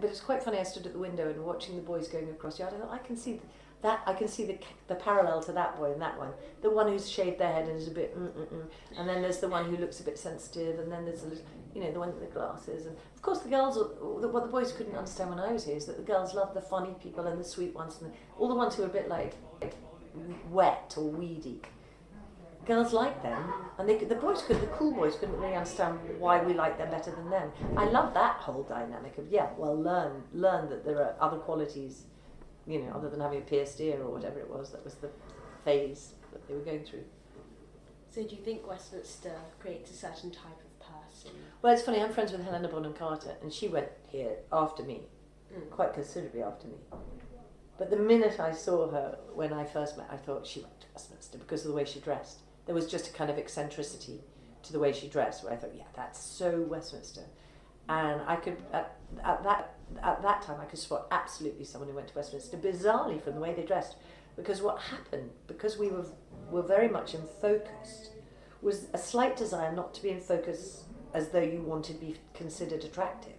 but it's quite funny. I stood at the window and watching the boys going across the yard. I thought, I can see that. I can see the parallel to that boy and that one. The one who's shaved their head and is a bit, and then there's the one who looks a bit sensitive, and then there's the one with the glasses. And of course, the girls. What the boys couldn't understand when I was here is that the girls love the funny people and the sweet ones, and all the ones who are a bit like wet or weedy. Girls like them, and the cool boys couldn't really understand why we liked them better than them. I love that whole dynamic of learn that there are other qualities, other than having a pierced ear or whatever it was. That was the phase that they were going through. So do you think Westminster creates a certain type of person? Well, it's funny. I'm friends with Helena Bonham Carter, and she went here after me, quite considerably after me. But the minute I saw her when I first met, I thought she went to Westminster because of the way she dressed. There was just a kind of eccentricity to the way she dressed, where I thought, yeah, that's so Westminster. And I could, at that time, I could spot absolutely someone who went to Westminster, bizarrely from the way they dressed. Because what happened, because we were very much in focus, was a slight desire not to be in focus as though you wanted to be considered attractive.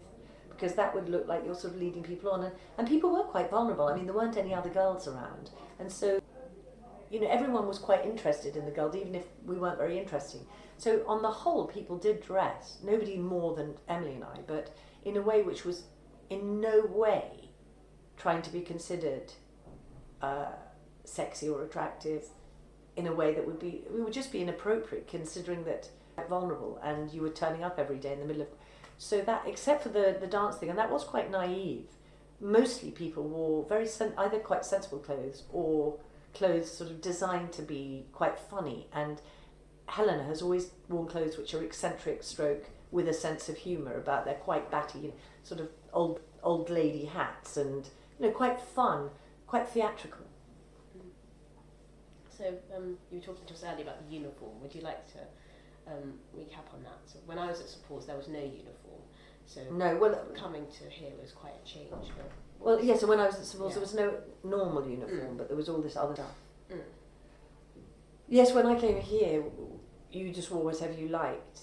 Because that would look like you're sort of leading people on. And people were quite vulnerable. I mean, there weren't any other girls around. And so, everyone was quite interested in the girls, even if we weren't very interesting. So on the whole, people did dress, nobody more than Emily and I, but in a way which was in no way trying to be considered sexy or attractive in a way that would just be inappropriate, considering that you're vulnerable and you were turning up every day in the middle of... So that, except for the dance thing, and that was quite naive, mostly people wore either quite sensible clothes or clothes sort of designed to be quite funny. And Helena has always worn clothes which are eccentric stroke with a sense of humour about. They're quite batty, sort of old lady hats, and quite fun, quite theatrical. So you were talking to us earlier about the uniform. Would you like to recap on that? So when I was at St Paul's, there was no uniform. So no, well, coming to here was quite a change. Well, yes, and when I was at St Paul's, there was no normal uniform, but there was all this other stuff. Yes, when I came here, you just wore whatever you liked.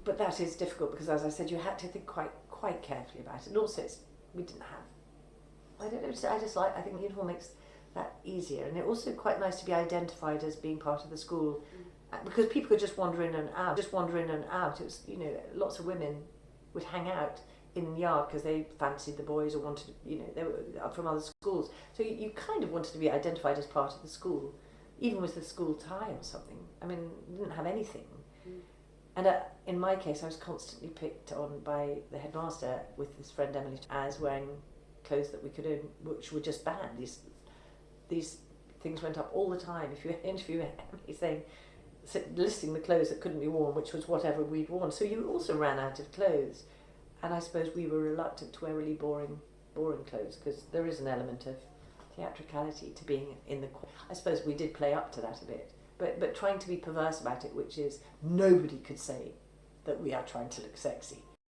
But that is difficult because, as I said, you had to think quite carefully about it. And also, we didn't have... I don't know, I think the uniform makes that easier. And it's also quite nice to be identified as being part of the school. Because people could just wander in and out. It was, lots of women would hang out in the yard because they fancied the boys or wanted, they were from other schools. So you kind of wanted to be identified as part of the school, even with the school tie or something. I mean, we didn't have anything. And in my case, I was constantly picked on by the headmaster with his friend Emily as wearing clothes that we could own, which were just banned. These things went up all the time. If you interview Emily listing the clothes that couldn't be worn, which was whatever we'd worn. So you also ran out of clothes. And I suppose we were reluctant to wear really boring clothes because there is an element of theatricality to being in the... I suppose we did play up to that a bit, but trying to be perverse about it, which is nobody could say that we are trying to look sexy.